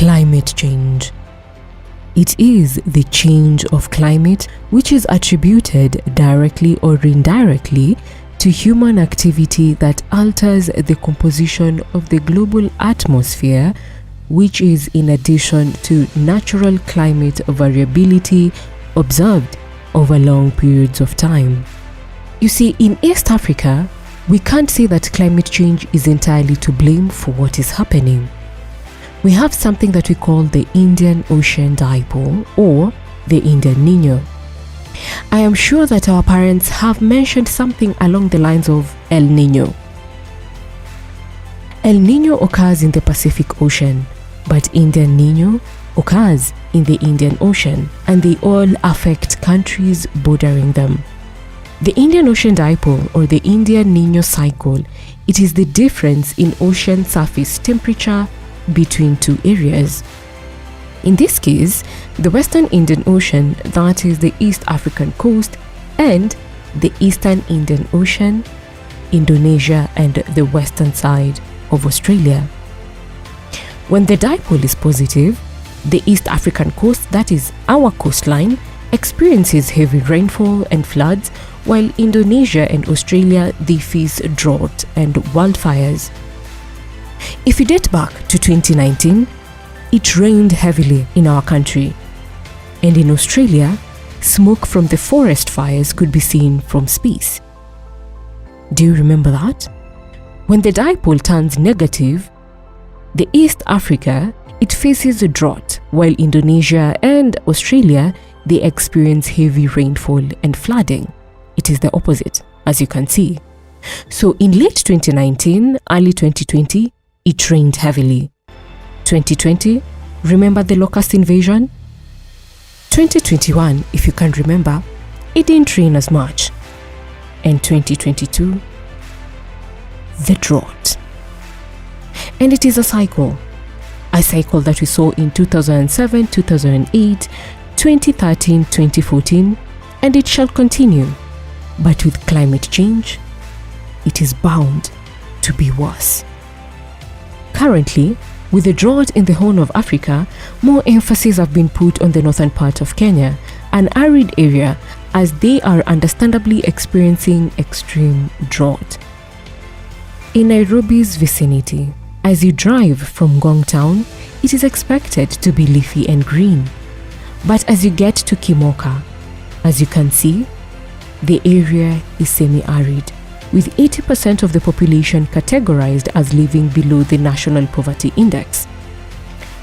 Climate change. It is the change of climate which is attributed directly or indirectly to human activity that alters the composition of the global atmosphere, which is in addition to natural climate variability observed over long periods of time. You see, in East Africa, we can't say that climate change is entirely to blame for what is happening. We have something that we call the Indian Ocean Dipole or the Indian Niño. I am sure that our parents have mentioned something along the lines of El Niño. El Niño occurs in the Pacific Ocean, but Indian Niño occurs in the Indian Ocean, and they all affect countries bordering them. The Indian Ocean Dipole or the Indian Niño cycle, it is the difference in ocean surface temperature between two areas. In this case, the Western Indian Ocean, that is the East African coast, and the Eastern Indian Ocean, Indonesia and the western side of Australia. When the dipole is positive, the East African coast, that is our coastline, experiences heavy rainfall and floods, while Indonesia and Australia, they face drought and wildfires. If we date back to 2019, it rained heavily in our country, and in Australia, smoke from the forest fires could be seen from space. Do you remember that? When the dipole turns negative, the East Africa, it faces a drought, while Indonesia and Australia, they experience heavy rainfall and flooding. It is the opposite, as you can see. So in late 2019, early 2020, it rained heavily. 2020, remember the locust invasion? 2021, if you can remember, it didn't rain as much. And 2022, the drought. And it is a cycle that we saw in 2007, 2008, 2013, 2014, and it shall continue. But with climate change, it is bound to be worse. Currently, with the drought in the Horn of Africa, more emphasis have been put on the northern part of Kenya, an arid area, as they are understandably experiencing extreme drought. In Nairobi's vicinity, as you drive from Ngong Town, it is expected to be leafy and green. But as you get to Kimuka, as you can see, the area is semi-arid, with 80% of the population categorized as living below the National Poverty Index.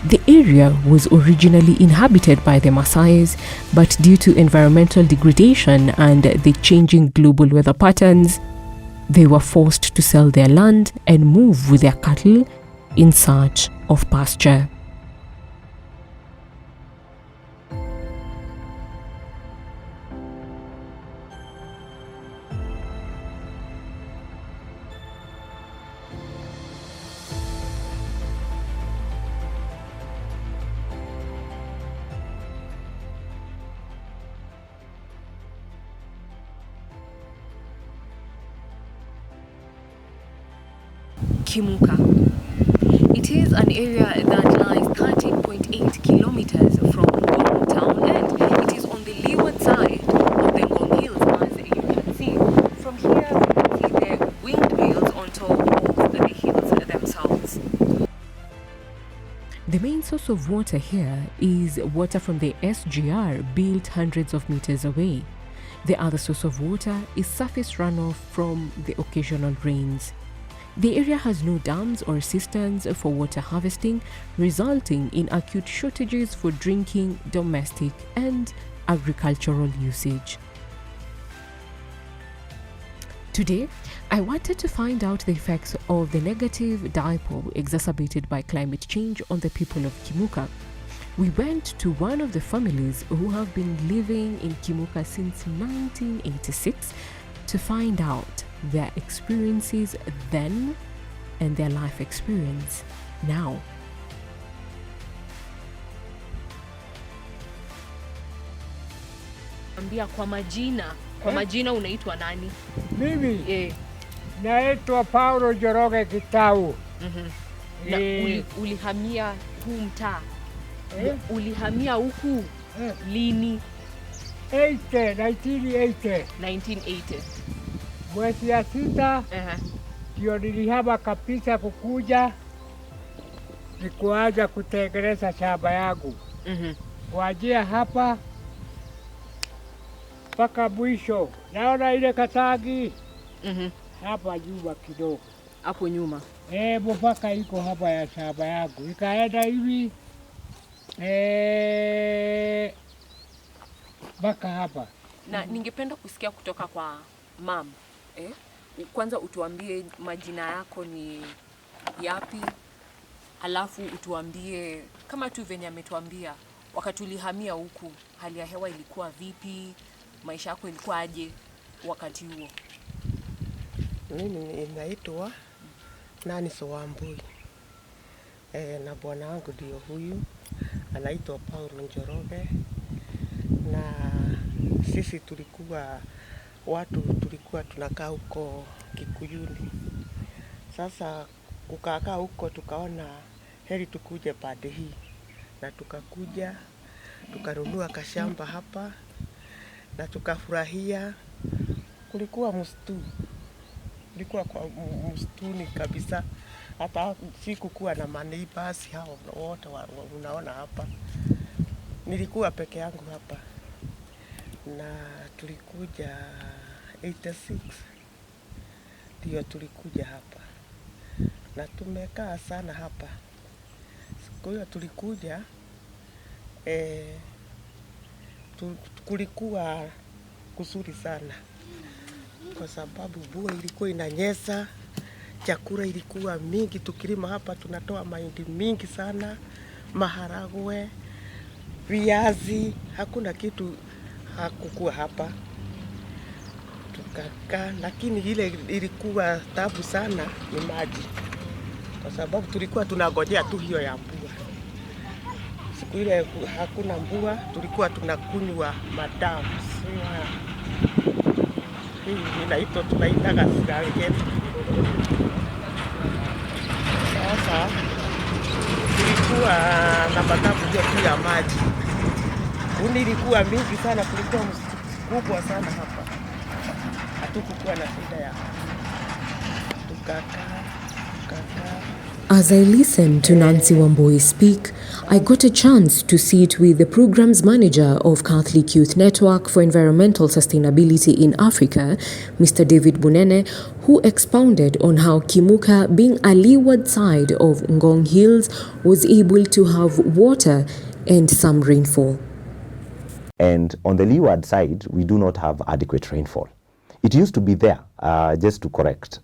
The area was originally inhabited by the Maasais, but due to environmental degradation and the changing global weather patterns, they were forced to sell their land and move with their cattle in search of pasture. Kimuka. It is an area that lies 13.8 kilometers from Ngong town, and it is on the leeward side of the Ngong Hills, as you can see. From here, you can see the windmills on top of the hills themselves. The main source of water here is water from the SGR built hundreds of meters away. The other source of water is surface runoff from the occasional rains. The area has no dams or cisterns for water harvesting, resulting in acute shortages for drinking, domestic, and agricultural usage. Today, I wanted to find out the effects of the negative dipole exacerbated by climate change on the people of Kimuka. We went to one of the families who have been living in Kimuka since 1986 to find out their experiences then and their life experience now. Ambia kwa majina unaitwa nani? Mimi naitwa Paulo Joroge Kitau. Na ulihamia huu mtaa ulihamia huku lini? 1980. Mwezi ya 6 ndio nilihama kabisa kukuja nikuanza kutengeneza shamba yangu. Kuanzia hapa mpaka mwisho. Naona ile Katagi hapa nyuma kidogo. Hapo nyuma. Mpaka iko hapa ya shamba yangu. Ikaenda hivi mpaka hapa. Na ningependa kusikia kutoka kwa mam. Kwanza utuambie majina yako ni yapi, alafu utuambie kama tu venye ametuambia wakati ulihamia huku hali ya hewa ilikuwa vipi, maisha yako ilikuwa aje wakati huo. Mimi naitwa Nani Sowambui. Na bwana wangu ndio huyu anaitwa Paulo Njoroge, na sisi tulikuwa tunakaa huko Kikuyuni. Sasa kukaa huko tukaona heri tukuje pande hii, na tukakuja tukanunua kashamba hapa na tukafurahia. Kulikuwa kulikuwa kwa msituni kabisa, hata sikukuwa na maneighbors hao wote unaona hapa. Nilikuwa peke yangu hapa, na tulikuja 86 ndio tulikuja hapa, na tumekaa sana hapa. Siku hiyo tulikuja kulikuwa kusuri sana kwa sababu mvua ilikuwa inanyesha, chakula ilikuwa mingi. Tukilima hapa tunatoa mahindi mingi sana, maharagwe, viazi, hakuna kitu hakukuwa hapa. Tukakaa, lakini ile ilikuwa tabu sana ni maji, kwa sababu tulikuwa tunangojea tu hiyo ya mvua. Siku ile hakuna mvua, tulikuwa tunakunywa madamu. Hii inaitwa tunaitaga sigari. Sasa tulikuwa na madamu hiyo ya maji. Ilikuwa mingi sana, kulikuwa mkubwa sana hapa. Hatukukuwa na shida ya tukakaa. As I listened to Nancy Wambui speak, I got a chance to sit with the Programs Manager of Catholic Youth Network for Environmental Sustainability in Africa, Mr. David Bunene, who expounded on how Kimuka, being a leeward side of Ngong Hills, was able to have water and some rainfall. And on the leeward side, we do not have adequate rainfall. It used to be there, just to correct,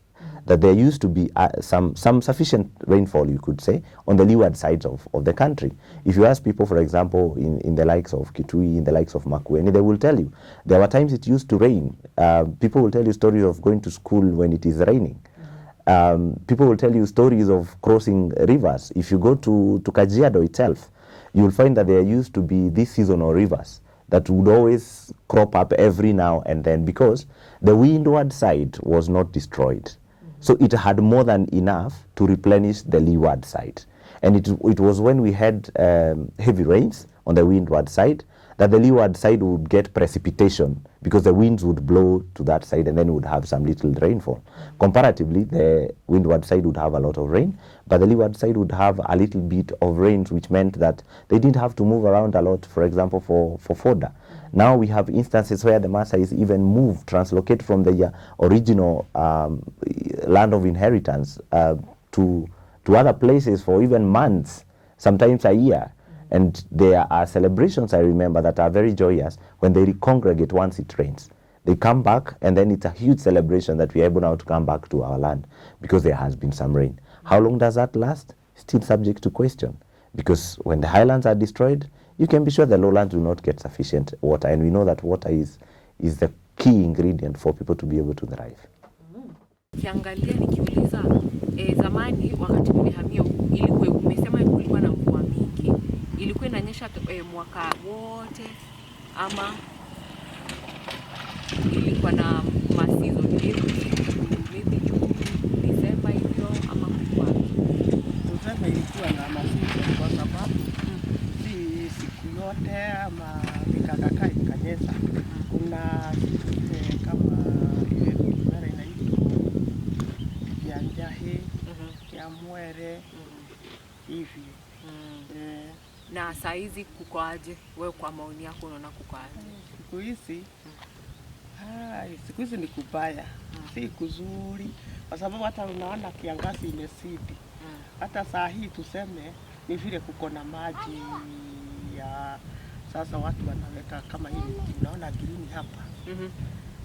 that there used to be some sufficient rainfall, you could say, on the leeward sides of the country. If you ask people, for example, in the likes of Kitui, in the likes of Makueni, they will tell you, there were times it used to rain. People will tell you stories of going to school when it is raining. People will tell you stories of crossing rivers. If you go to Kajiado itself, you will find that there used to be these seasonal rivers that would always crop up every now and then, because the windward side was not destroyed. So it had more than enough to replenish the leeward side. And it was when we had heavy rains on the windward side that the leeward side would get precipitation, because the winds would blow to that side and then would have some little rainfall. Comparatively, the windward side would have a lot of rain, but the leeward side would have a little bit of rains, which meant that they didn't have to move around a lot, for example, for fodder. Now we have instances where the Maasai even move, translocate from the original land of inheritance to other places for even months, sometimes a year. And there are celebrations, I remember, that are very joyous when they congregate once it rains. They come back, and then it's a huge celebration that we are able now to come back to our land because there has been some rain. How long does that last? Still subject to question, because when the highlands are destroyed, you can be sure the lowlands do not get sufficient water, and we know that water is the key ingredient for people to be able to thrive. Kiangalia nikiuliza zamani wakati mlihamia ilikuwa umesema kulikuwa na mvua mingi. Ilikuwa inanyesha mwaka wote ama ilikuwa na masizo maybe June, December hivyo ama kwa? Tuseme ilikuwa na masizo kwa sababu kunyesha. Kuna ile kama ile mimea inaitwa ya njahi, ya mwere hivi. Na saa hizi kuko aje? Wewe kwa maoni yako unaona kuko aje? Siku hizi ni kubaya, si kuzuri, kwa sababu hata unaona kiangazi imesidi. Hata saa hii tuseme ni vile kuko na maji ya sasa, watu wanaweka kama hii, unaona green hapa.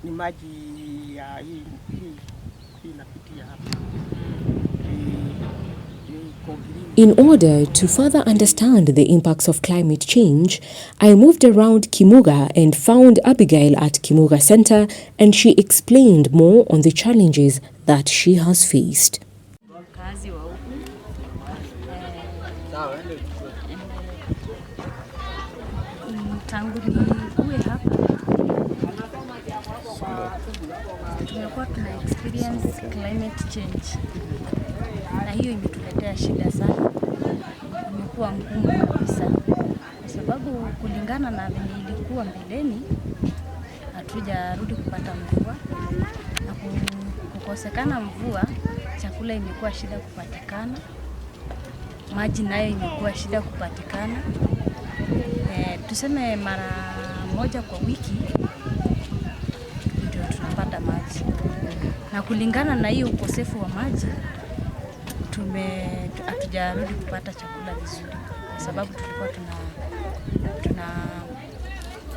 Ni maji ya hii inapitia hapa. In order to further understand the impacts of climate change, I moved around Kimuka and found Abigail at Kimuka Center, and she explained more on the challenges that she has faced. Tangu nikuwe hapa tumekuwa tuna experience climate change, na hiyo imetuletea shida sana, imekuwa ngumu kabisa, kwa sababu kulingana na venye ilikuwa mbeleni hatujarudi kupata mvua, na kukosekana mvua chakula imekuwa shida kupatikana, maji nayo imekuwa shida kupatikana. Tuseme mara moja kwa wiki ndio tunapata maji, na kulingana na hiyo ukosefu wa maji hatujarudi kupata chakula vizuri, kwa sababu tulikuwa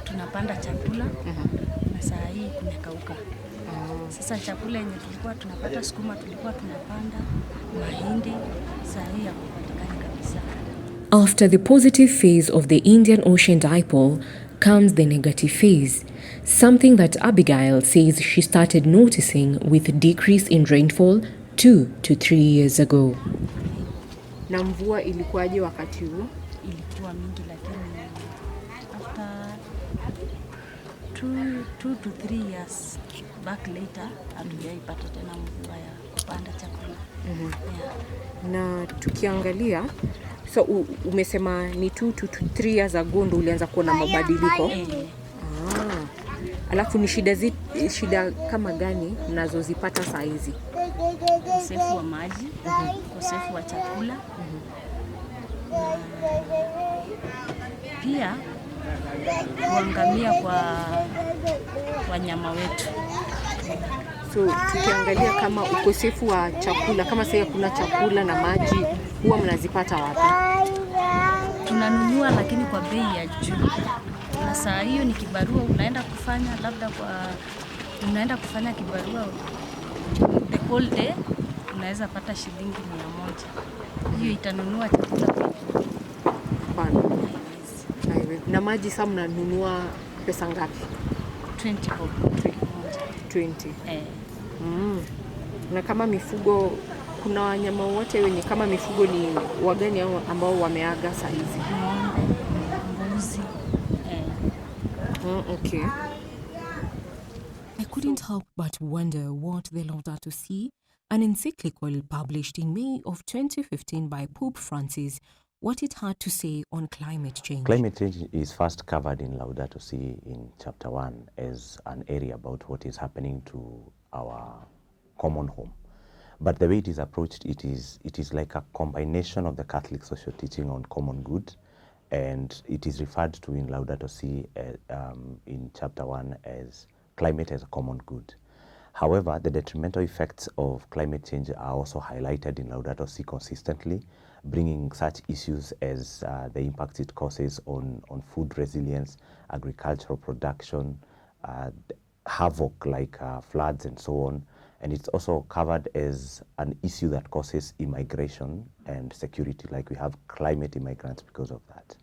tunapanda chakula na saa hii kumekauka. Sasa chakula yenye tulikuwa tunapata, sukuma tulikuwa tunapanda, mahindi, saa hii hakupatikani kabisa. After the positive phase of the Indian Ocean dipole comes the negative phase, something that Abigail says she started noticing with decrease in rainfall 2 to 3 years ago. Na mvua ilikuwaje wakati huo? Ilikuwa mingi, lakini after 2 to 3 years back later hatujaipata tena mvua ya kupanda chakula. Na tukiangalia, so umesema ni 2 to 3 years ago ndo ulianza kuona mabadiliko. Alafu ni shida kama gani mnazozipata saa hizi? Ukosefu wa maji, ukosefu wa chakula, pia kuangamia kwa wanyama wetu. So tukiangalia kama ukosefu wa chakula, kama sasa kuna chakula na maji, huwa mnazipata wapi? Tunanunua, lakini kwa bei ya juu. Na saa hiyo ni kibarua unaenda kufanya, unaenda kufanya kibarua the whole day, unaweza pata shilingi 100. Hiyo itanunua chakula kwa Hapana. Na maji sasa mnanunua pesa ngapi? 20 bob. 20. Na kama mifugo, kuna wanyama wote wenye kama mifugo ni wagani ambao wameaga saa hizi? Mbuzi. Okay. I couldn't help but wonder what the Laudato Si, an encyclical published in May of 2015 by Pope Francis, what it had to say on climate change. Climate change is first covered in Laudato Si in chapter 1 as an area about what is happening to our common home. But the way it is approached, it is like a combination of the Catholic social teaching on common good, and it is referred to in Laudato Si in chapter 1 as climate as a common good. However, the detrimental effects of climate change are also highlighted in Laudato Si consistently, bringing such issues as the impact it causes on food resilience, agricultural production, havoc like floods and so on. And it's also covered as an issue that causes immigration and security, like we have climate immigrants because of that.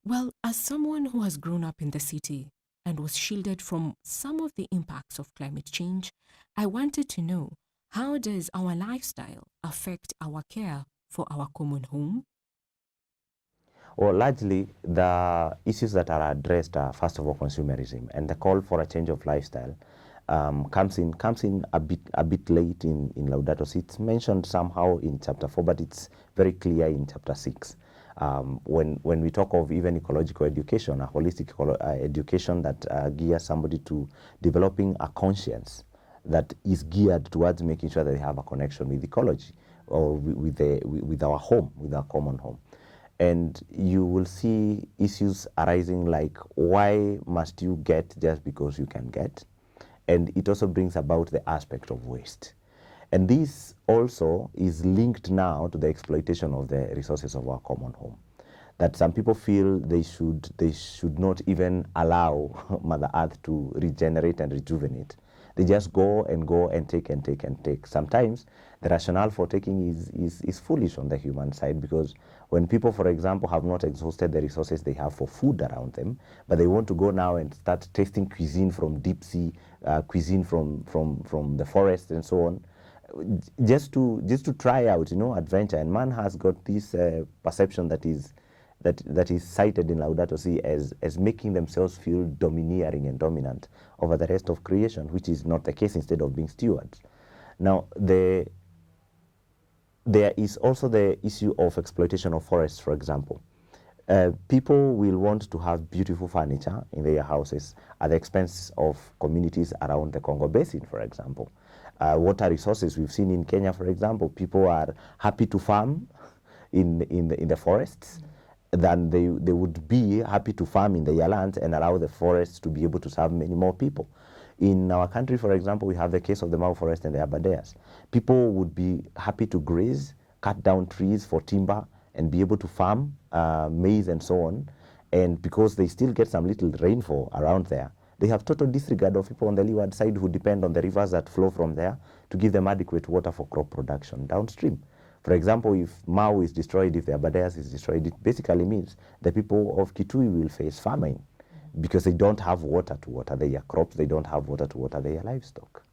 Well, as someone who has grown up in the city and was shielded from some of the impacts of climate change, I wanted to know, how does our lifestyle affect our care for our common home? Well, largely, the issues that are addressed are, first of all, consumerism, and the call for a change of lifestyle comes in a bit late in Laudato Si. It's mentioned somehow in chapter 4, but it's very clear in chapter 6. When we talk of even ecological education, a holistic education that gears somebody to developing a conscience that is geared towards making sure that they have a connection with ecology or with our home, with our common home. And you will see issues arising like, why must you get just because you can get? And it also brings about the aspect of waste. And this also is linked now to the exploitation of the resources of our common home. That some people feel they should not even allow Mother Earth to regenerate and rejuvenate. They just go and take and take and take. Sometimes the rationale for taking is foolish on the human side, because when people, for example, have not exhausted the resources they have for food around them, but they want to go now and start tasting cuisine from deep sea, cuisine from the forest and so on, just to try out, adventure. And man has got this perception that is cited in Laudato Si as making themselves feel domineering and dominant over the rest of creation, which is not the case, instead of being stewards. Now, there is also the issue of exploitation of forests, for example. People will want to have beautiful furniture in their houses at the expense of communities around the Congo Basin, for example. Water resources, we've seen in Kenya, for example, people are happy to farm in the forests, than they would be happy to farm in their lands and allow the forests to be able to serve many more people. In our country, for example, we have the case of the Mau forest and the Abadeas. People would be happy to graze, cut down trees for timber, and be able to farm maize and so on. And because they still get some little rainfall around there, they have total disregard of people on the leeward side who depend on the rivers that flow from there to give them adequate water for crop production downstream. For example, if Mau is destroyed, if the Abadeas is destroyed, it basically means the people of Kitui will face famine because they don't have water to water their crops, they don't have water to water their livestock.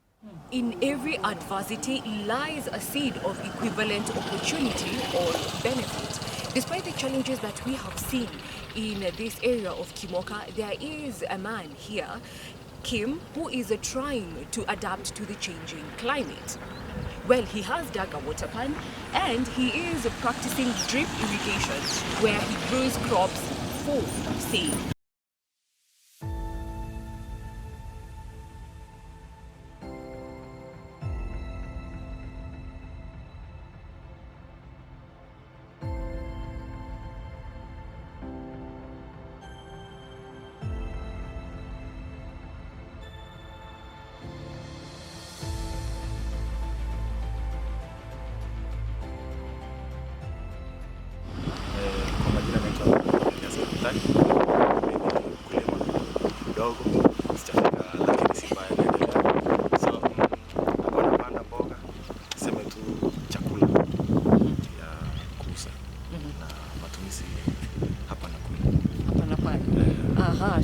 In every adversity lies a seed of equivalent opportunity or benefit. Despite the challenges that we have seen in this area of Kimuka, there is a man here, Kim, who is trying to adapt to the changing climate. Well, he has dug a water pan and he is practicing drip irrigation where he grows crops for sale.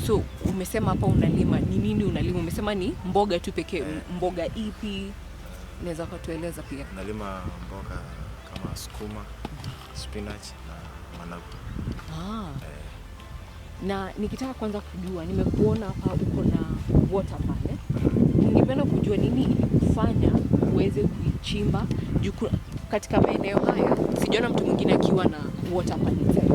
So umesema hapa unalima, ni nini unalima? Umesema ni mboga tu pekee. Mboga ipi? Naweza kutueleza pia? Nalima mboga kama sukuma, spinach na managu. Na nikitaka kwanza kujua, nimekuona hapa uko na water pan. Ningependa kujua nini ilikufanya uweze kuichimba juu katika maeneo haya. Sijaona mtu mwingine akiwa na water pan zake.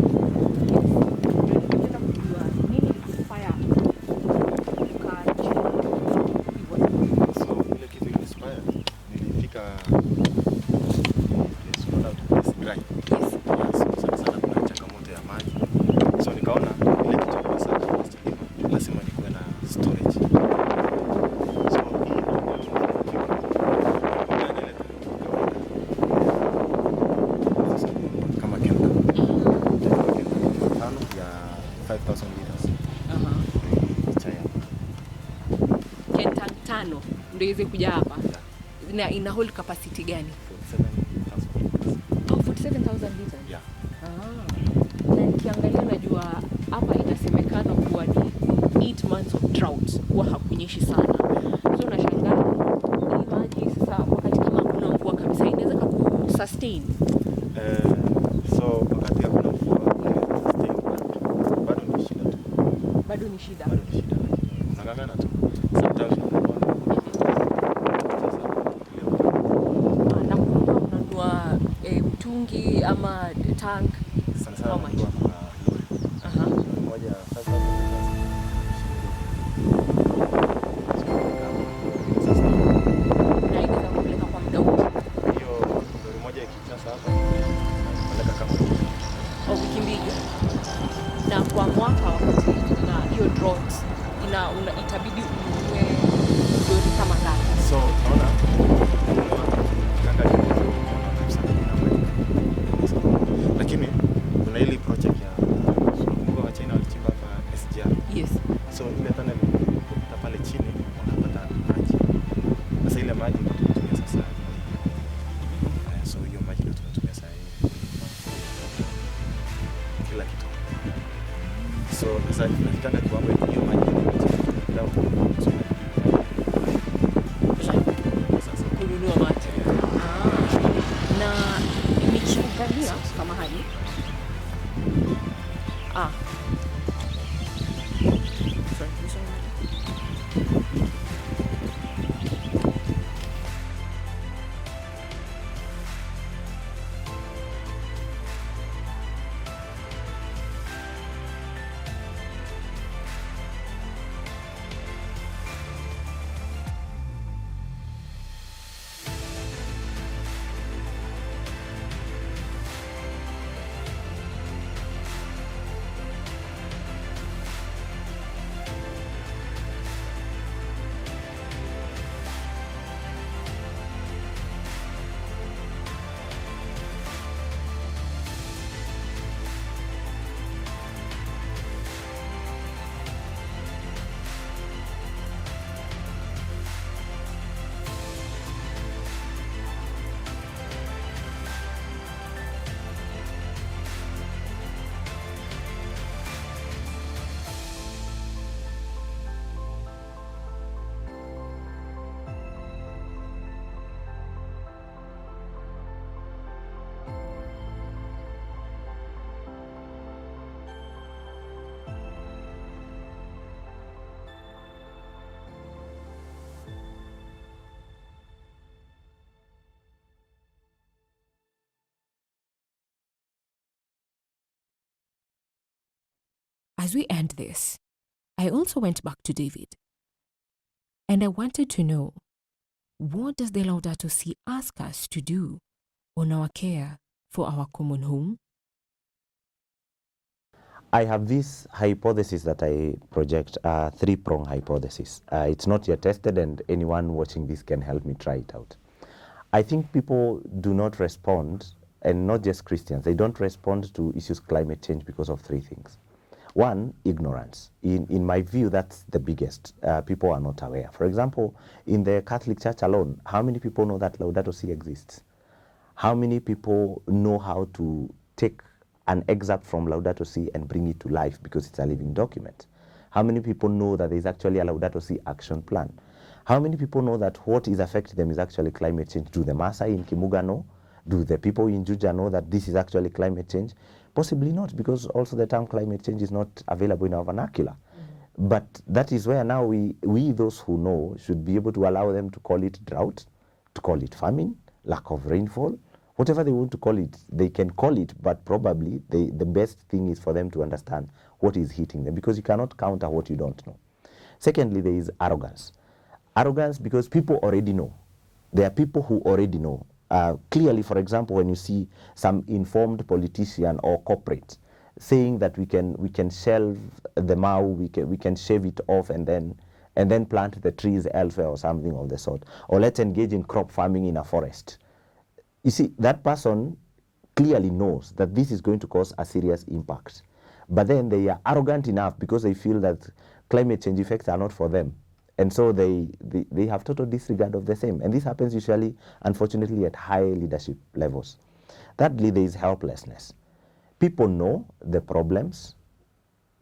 Ndio iweze kuja hapa. Na ina hold capacity gani? 47,000 liters. Yeah. Na nikiangalia najua hapa inasemekana kuwa ni 8 months of drought, huwa hakunyeshi sana. So nashangaa hii maji sasa wakati kama kuna mvua kabisa inaweza kusustain. So wakati hakuna mvua sustain bado ni shida tu. Bado ni shida. Nangangana tu. Sometimes mtungi ama tank. sana sana How much? nunua kwa lori. Aha. Lori moja 5,000 sasa Na inaweza kupeleka kwa muda upi? hiyo lori moja ikichasa hapa napeleka kama Au wiki mbili? Na kwa mwaka wakati na hiyo drought itabidi ununue lori kama ngapi? so naona kanga lakini kuna ile project ya Kimuka wa China walichimba hapa SGR. Yes. So ile tunnel kupita pale chini wanapata maji. Sasa ile maji ndio tunatumia sasa. So hiyo maji ndio tunatumia sasa hivi. Kila kitu. So sasa tunafika kiwango hiyo maji ndio sasa Kununua maji. Na nikiangalia kama hali. Sorry, this one. As we end this, I also went back to David and I wanted to know, what does the Laudato Si ask us to do on our care for our common home? I have this hypothesis that I project, three-prong hypothesis. It's not yet tested, and anyone watching this can help me try it out. I think people do not respond, and not just Christians, they don't respond to issues climate change because of three things. One, ignorance. In my view, that's the biggest. People are not aware. For example, in the Catholic Church alone, how many people know that Laudato Si exists? How many people know how to take an excerpt from Laudato Si and bring it to life because it's a living document? How many people know that there's actually a Laudato Si action plan? How many people know that what is affecting them is actually climate change? Do the Maasai in Kimuka know? Do the people in Juja know that this is actually climate change? Possibly not, because also the term climate change is not available in our vernacular. But that is where now we, those who know, should be able to allow them to call it drought, to call it famine, lack of rainfall, whatever they want to call it, they can call it, but probably the best thing is for them to understand what is hitting them, because you cannot counter what you don't know. Secondly, there is arrogance. Arrogance because people already know. There are people who already know. Clearly, for example, when you see some informed politician or corporate saying that we can shelve the Mau, we can shave it off and then plant the trees elsewhere or something of the sort, or let's engage in crop farming in a forest. You see, that person clearly knows that this is going to cause a serious impact, but then they are arrogant enough because they feel that climate change effects are not for them. And so they have total disregard of the same. And this happens usually, unfortunately, at high leadership levels. Thirdly, there is helplessness. People know the problems.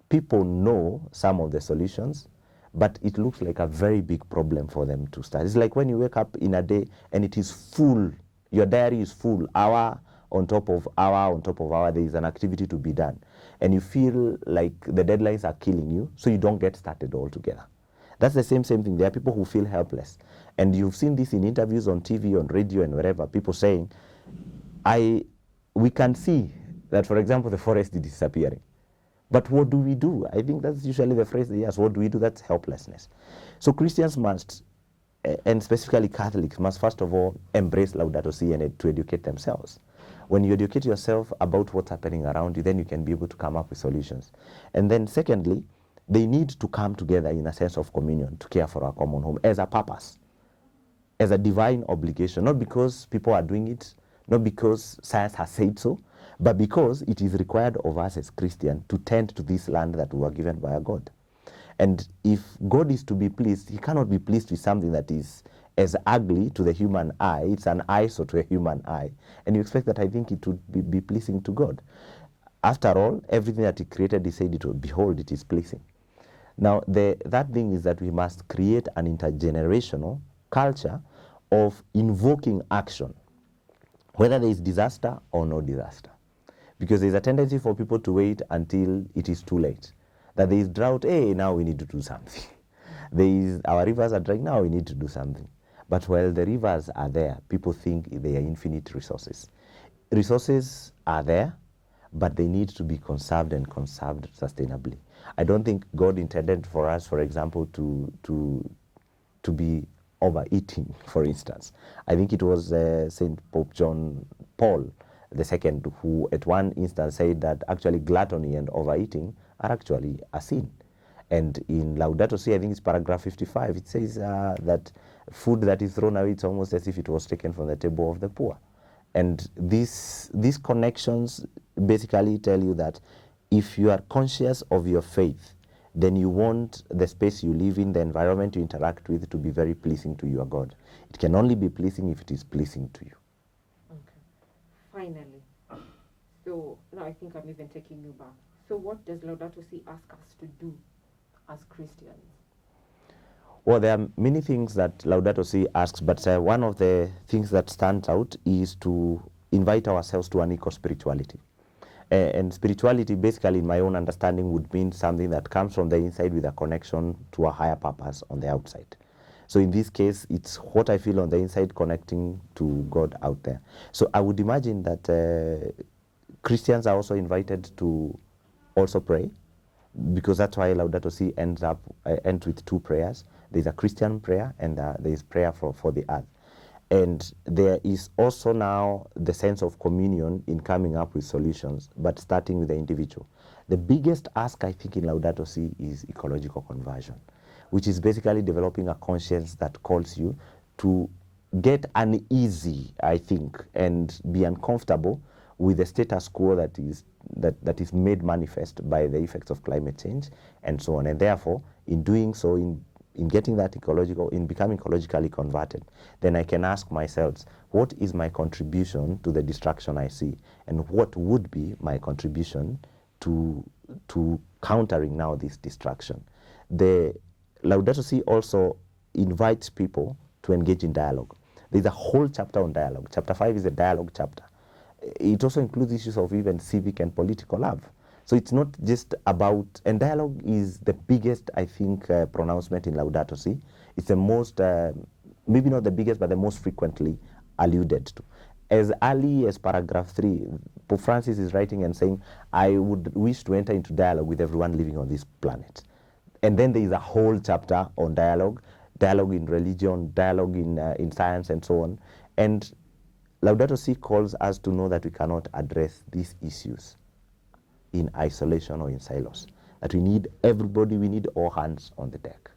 People know some of the solutions, but it looks like a very big problem for them to start. It's like when you wake up in a day and it is full, your diary is full, hour on top of hour, there is an activity to be done. And you feel like the deadlines are killing you, so you don't get started altogether. That's the same thing. There are people who feel helpless. And you've seen this in interviews on TV, on radio, and wherever, people saying, we can see that, for example, the forest is disappearing. But what do we do? I think that's usually the phrase they use. What do we do? That's helplessness. So Christians must, and specifically Catholics, must first of all embrace Laudato Si and to educate themselves. When you educate yourself about what's happening around you, then you can be able to come up with solutions. And then secondly, they need to come together in a sense of communion to care for our common home as a purpose, as a divine obligation, not because people are doing it, not because science has said so, but because it is required of us as Christians to tend to this land that we were given by our God. And if God is to be pleased, he cannot be pleased with something that is as ugly to the human eye. It's an eyesore to a human eye. And you expect that I think it would be pleasing to God. After all, everything that he created, he said, behold, it is pleasing. Now, that thing is that we must create an intergenerational culture of invoking action, whether there is disaster or no disaster. Because there's a tendency for people to wait until it is too late. That there is drought, hey, now we need to do something. Our rivers are dry, now we need to do something. But while the rivers are there, people think they are infinite resources. Resources are there, but they need to be conserved and conserved sustainably. I don't think God intended for us, for example, to be overeating, for instance. I think it was St. Pope John Paul II who at one instance said that actually gluttony and overeating are actually a sin. And in Laudato Si, I think it's paragraph 55, it says that food that is thrown away, it's almost as if it was taken from the table of the poor. And these connections basically tell you that if you are conscious of your faith, then you want the space you live in, the environment you interact with, to be very pleasing to your God. It can only be pleasing if it is pleasing to you. Okay. Finally, so now I think I'm even taking you back. So what does Laudato Si ask us to do as Christians? Well, there are many things that Laudato Si asks, but one of the things that stands out is to invite ourselves to an eco-spirituality. And spirituality, basically, in my own understanding, would mean something that comes from the inside with a connection to a higher purpose on the outside. So in this case, it's what I feel on the inside connecting to God out there. So I would imagine that Christians are also invited to also pray, because that's why Laudato Si ends with two prayers. There's a Christian prayer and there is prayer for the earth. And there is also now the sense of communion in coming up with solutions, but starting with the individual. The biggest ask, I think, in Laudato Si is ecological conversion, which is basically developing a conscience that calls you to get uneasy, I think, and be uncomfortable with the status quo that is made manifest by the effects of climate change and so on. And therefore, in doing so, in getting that in becoming ecologically converted, then I can ask myself, what is my contribution to the destruction I see? And what would be my contribution to countering now this destruction? The Laudato Si also invites people to engage in dialogue. There's a whole chapter on dialogue. Chapter 5 is a dialogue chapter. It also includes issues of even civic and political love. So it's not just about, and dialogue is the biggest, I think, pronouncement in Laudato Si. It's the most, maybe not the biggest, but the most frequently alluded to. As early as paragraph 3, Pope Francis is writing and saying, I would wish to enter into dialogue with everyone living on this planet. And then there is a whole chapter on dialogue in religion, dialogue in science, and so on. And Laudato Si calls us to know that we cannot address these issues in isolation or in silos, that we need everybody, we need all hands on the deck.